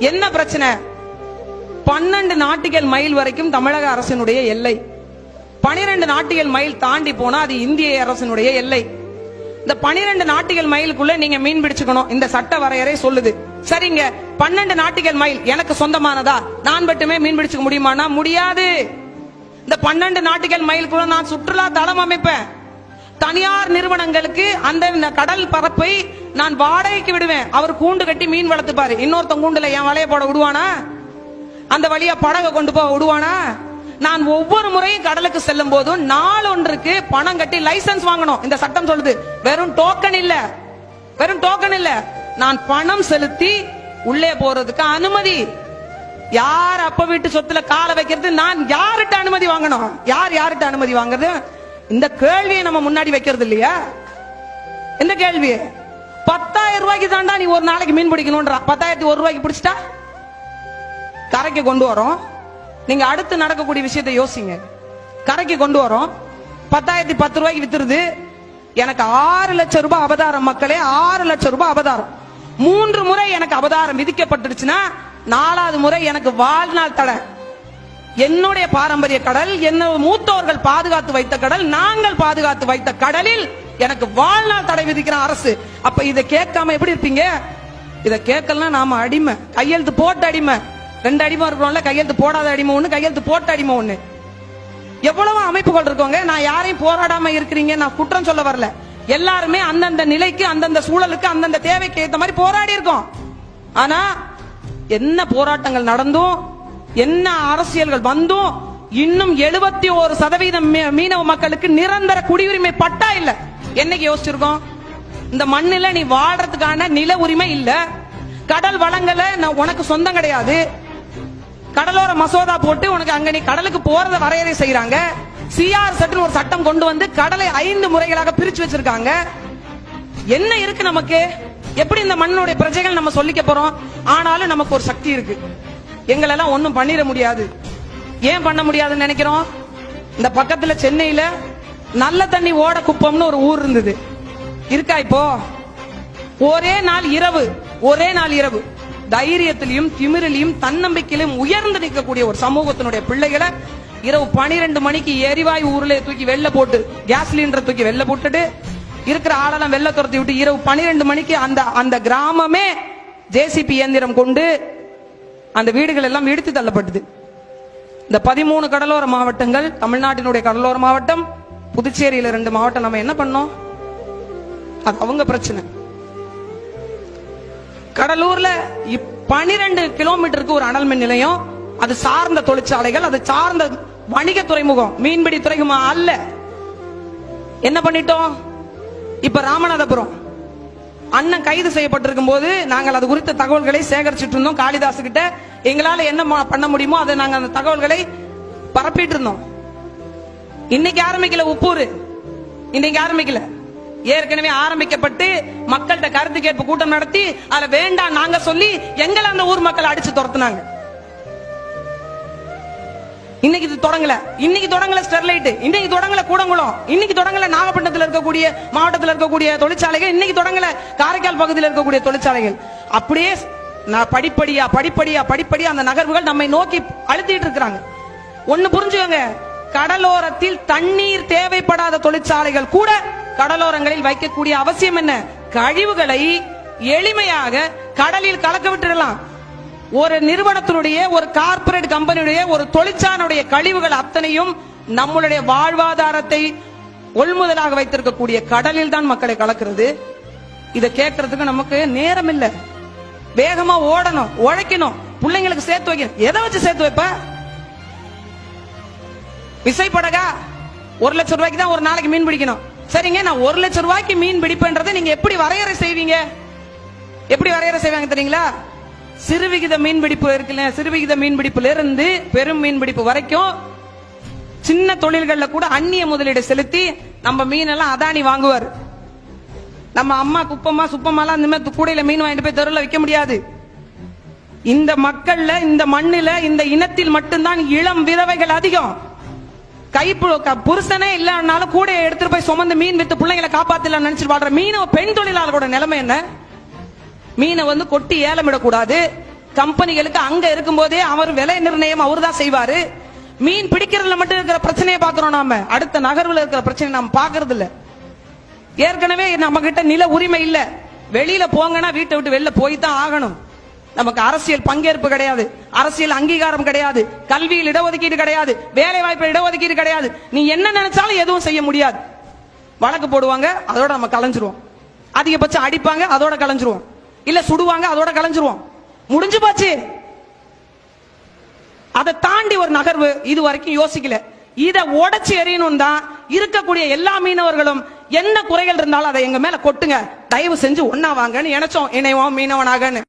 என்ன பிரச்சனை? 12 நாட்டிகள் மைல் வரைக்கும் தமிழக அரசினுடைய எல்லை. 12 நாட்டிகள் மைல் தாண்டி போனா அது இந்திய அரசினுடைய எல்லை. இந்த 12 நாட்டிகள் மைலுக்குள்ள நீங்க மீன் பிடிச்சுக்கணும், இந்த சட்ட வரையறை சொல்லுது. சரிங்க, 12 நாட்டிகள் மைல் எனக்கு சொந்தமானதா? நான் மட்டுமே மீன் பிடிச்சுக்க முடியுமானா? முடியாது. இந்த 12 நாட்டிகள் மைலுக்குள்ள நான் சுற்றுலா தளம் அமைப்பேன். தனியார் நிறுவனங்களுக்கு அந்த கடல் பரப்பை நான் வாடகைக்கு விடுவேன். அவர் கூண்டு கட்டி மீன் வளர்த்துப்பாரு. இன்னொருத்தன் கூண்டுல என் வலைய போட விடுவானா? அந்த வழியா படகை கொண்டு போக விடுவானா? நான் ஒவ்வொரு முறையும் கடலுக்கு செல்லும் போதும் நாளொன்றுக்கு பணம் கட்டி லைசன்ஸ் வாங்கணும். இந்த சட்டம் சொல்லுது. வெறும் டோக்கன் இல்ல, வெறும் டோக்கன் இல்ல, நான் பணம் செலுத்தி உள்ளே போறதுக்கு அனுமதி. யார் அப்ப வீட்டு சொத்துல கால வைக்கிறது? நான் யார்கிட்ட அனுமதி வாங்கணும்? யார்கிட்ட அனுமதி வாங்குறது? இந்த கேள்வியை நம்ம முன்னாடி வைக்கிறது இல்லையா? இந்த கேள்வி 10,000 ரூபாய்க்கு தாண்டா நீ ஒரு நாளைக்கு மீன் பிடிக்கணும்ன்ற. 10,001 ரூபாய்க்கு பிடிச்சிட்டா கரைக்கு கொண்டு வரோம். நீங்க அடுத்து நடக்கக்கூடிய விஷயத்தை யோசிங்க. கரைக்கு கொண்டு வரோம், 10,010 ரூபாய்க்கு வித்துருது. எனக்கு 6 லட்சம் ரூபாய் அபதாரம். மக்களே, 6 லட்சம் ரூபாய் அபதாரம். 3 முறை எனக்கு அபதாரம் விதிக்கப்பட்டுருச்சுன்னா 4வது முறை எனக்கு வாழ்நாள் தடை. என்னுடைய பாரம்பரிய கடல், என்ன மூத்தோர்கள் பாதுகாத்து வைத்த கடல், நாங்கள் பாதுகாத்து வைத்த கடலில் எனக்கு வாழ்நாள் தடை விதிக்கிற அரசு. அப்ப இதை கேட்காம எப்படி இருப்பீங்க? இதை கேட்கலாம் நாம அடிமை, கையெழுத்து போட்ட அடிமை. 2 அடிமை இருக்கிறோம்ல, கையெழுத்து போடாத அடிமை ஒண்ணு, கையெழுத்து போட்ட அடிமை ஒண்ணு. எவ்வளவு அமைப்புகள் இருக்கோங்க. நான் யாரையும் போராடாம இருக்கிறீங்க நான் குற்றம் சொல்ல வரல. எல்லாருமே அந்தந்த நிலைக்கு, அந்தந்த சூழலுக்கு, அந்தந்த தேவைக்கு ஏற்ற மாதிரி போராடி இருக்கோம். ஆனா என்ன போராட்டங்கள் நடந்தும், என்ன அரசியல்கள் வந்தும், இன்னும் 71% மீனவ மக்களுக்கு நிரந்தர குடியுரிமை பட்டா இல்ல. என்னைக்கு யோசிச்சிருக்கோம்? இந்த மண்ணில நீ வாழ்றதுக்கான நில உரிமை இல்ல. கடல் வளங்களை உனக்கு சொந்தம் கிடையாது. கடலோர மசோதா போட்டு உனக்கு அங்க நீ கடலுக்கு போறத வரையறை செய்யறாங்க. சிஆர் சட்டம் ஒரு சட்டம் கொண்டு வந்து கடலை 5 முறைகளாக பிரிச்சு வச்சிருக்காங்க. என்ன இருக்கு நமக்கு? எப்படி இந்த மண்ணுடைய பிரஜைகள் நம்ம சொல்லிக்க போறோம்? ஆனாலும் நமக்கு ஒரு சக்தி இருக்கு. எங்களெல்லாம் ஒண்ணும் பண்ணிட முடியாது. ஏன் பண்ண முடியாதுன்னு நினைக்கிறோம்? இந்த பக்கத்துல சென்னையில நல்ல தண்ணி ஓட குப்பம்னு ஒரு ஊர் இருந்தது. இருக்கா இப்போ? ஒரே நாள் இரவு தைரியத்திலையும் திமிரிலையும் தன்னம்பிக்கையிலும் உயர்ந்து நிற்கக்கூடிய ஒரு சமூகத்தினுடைய பிள்ளைகளை இரவு 12 மணிக்கு எரிவாயு ஊர்ல தூக்கி வெளில போட்டு, கேஸ் சிலிண்டர் தூக்கி வெளில போட்டுட்டு இருக்கிற ஆளெல்லாம் வெளில துரத்தி விட்டு இரவு 12 மணிக்கு அந்த கிராமமே ஜேசிபி இயந்திரம் கொண்டு அந்த வீடுகள் எல்லாம் இடித்து தள்ளப்பட்டது. இந்த 13 கடலோர மாவட்டங்கள், தமிழ்நாட்டினுடைய கடலோர மாவட்டம், புதுச்சேரியில 2 மாவட்டம், நம்ம என்ன பண்ணோம்? அது அவங்க பிரச்சனை. கடலூர்ல 12 கிலோமீட்டருக்கு ஒரு அனல் மின் நிலையம், அது சார்ந்த தொழிற்சாலைகள், அது சார்ந்த வணிக துறைமுகம், மீன்பிடி துறைமுகம் அல்ல. என்ன பண்ணிட்டோம்? இப்ப ராமநாதபுரம் அண்ணன் கைது செய்யப்பட்டிருக்கும் போது நாங்கள் அது குறித்த தகவல்களை சேகரிச்சுட்டு இருந்தோம். காளிதாசு கிட்ட எங்களால என்ன பண்ண முடியுமோ அதை நாங்கள் அந்த தகவல்களை பரப்பிட்டு இருந்தோம். இன்னைக்கு ஆரம்பிக்கல உப்பூர், இன்னைக்கு ஆரம்பிக்கல, ஏற்கனவே ஆரம்பிக்கப்பட்டு மக்கள்கிட்ட கருத்து கேட்பு கூட்டம் நடத்தி அதை வேண்டாம் நாங்க சொல்லி எங்களை அந்த ஊர் மக்கள் அடிச்சு துரத்துனாங்க. இன்னைக்கு தொடங்கல ஸ்டெர்லைட், இன்னைக்கு தொடங்கல கூடங்குளம், இன்னைக்கு தொடங்கல நாகப்பட்டினத்தில் இருக்கக்கூடிய மாவட்டத்தில் இருக்கக்கூடிய தொழிற்சாலைகள், இன்னைக்கு தொடங்கல காரைக்கால் பகுதியில் இருக்கக்கூடிய தொழிற்சாலைகள். அப்படியே படிப்படியா அந்த நகர்வுகள் நம்மை நோக்கி அழுத்திட்டு இருக்கிறாங்க. ஒண்ணு புரிஞ்சுக்கோங்க, கடலோரத்தில் தண்ணீர் தேவைப்படாத தொழிற்சாலைகள் கூட கடலோரங்களில் வைக்கக்கூடிய அவசியம் என்ன? கழிவுகளை எளிமையாக கடலில் கலக்க விட்டுடலாம். ஒரு நிறுவனத்தினுடைய, ஒரு கார்ப்பரேட் கம்பெனியுடைய, ஒரு தொழிற்சாலையுடைய கழிவுகள் அத்தனையும் நம்மளுடைய வாழ்வாதாரத்தை கொள்முதலாக வைத்திருக்கக்கூடிய கடலில் தான் மக்களை கலக்கிறது. இதை கேட்கறதுக்கு நமக்கு நேரம் இல்ல. வேகமா ஓடணும், உழைக்கணும், பிள்ளைங்களுக்கு சேர்த்து வைக்கணும். எதை வச்சு சேர்த்து வைப்ப? விசைப்படகா 1 லட்சம் ரூபாய்க்கு தான் ஒரு நாளைக்கு மீன் பிடிக்கணும். சரிங்க, நான் 1 லட்சம் ரூபாய்க்கு மீன் பிடிப்பேன்றதை நீங்க எப்படி வரையறை செய்வீங்க? எப்படி வரையறை செய்வாங்க தெரியுங்களா? சிறுவிகித மீன்பிடிப்பு இருக்குல்ல, சிறுவிகித மீன்பிடிப்புல இருந்து பெரும் மீன்பிடிப்பு வரைக்கும் சின்ன தொழில்கள்ல கூட அந்நிய முதலீடு செலுத்தி நம்ம மீன் எல்லாம் அதானி வாங்குவார். நம்ம அம்மா குப்பமா சுப்பமாலாம் இந்த மாதிரி கூடையில மீன் வாங்கிட்டு போய் தெருவில் விற்க முடியாது. இந்த மக்கள்ல, இந்த மண்ணில, இந்த இனத்தில் மட்டும்தான் இளம் விதவைகள் அதிகம். புருஷனே இல்லனாலும் கூட எடுத்துட்டு போய் சுமந்து மீன் வித்து பிள்ளைங்களை காப்பாத்தலாம் நினைச்சு வாழ்ற மீனவ பெண் தொழிலாளர்களோட நிலைமை என்ன? மீனை கொட்டி ஏலமிடக்கூடாது, கம்பெனிகளுக்கு அங்க இருக்கும் போதே அவர் விலை நிர்ணயம் அவர் தான் செய்வாரு. மீன் பிடிக்கிறதுல மட்டும் இருக்கிற பிரச்சனையை பாக்குறோம், நாம அடுத்த நகர்வுல இருக்கிற பிரச்சனை நாம பாக்குறது இல்ல. ஏற்கனவே நம்ம கிட்ட நில உரிமை இல்ல, வெளியில போங்கன்னா வீட்டை விட்டு வெளில போய் தான் ஆகணும். நமக்கு அரசியல் பங்கேற்பு கிடையாது, அரசியல் அங்கீகாரம் கிடையாது, கல்வியில் இடஒதுக்கீடு கிடையாது, வேலை வாய்ப்பு இடஒதுக்கீடு கிடையாது. நீ என்ன நினைச்சாலும் எதுவும் செய்ய முடியாது. வழக்கு போடுவாங்க, அதோட நம்ம கலைஞ்சிருவோம். அதிகபட்சம் அடிப்பாங்க, அதோட கலைஞ்சிருவோம். இல்ல சுடுவாங்க, அதோட கலைஞ்சிருவோம். முடிஞ்சு போச்சு. அதை தாண்டி ஒரு நகர்வு இது வரைக்கும் யோசிக்கல. இதை உடைச்சு எறியணும் தான் இருக்கக்கூடிய எல்லா மீனவர்களும் என்ன குறைகள் இருந்தாலும் அதை எங்க மேல கொட்டுங்க, தயவு செஞ்சு ஒன்னா வாங்கன்னு நினைச்சோம், இணைவோம் மீனவனாகன்னு.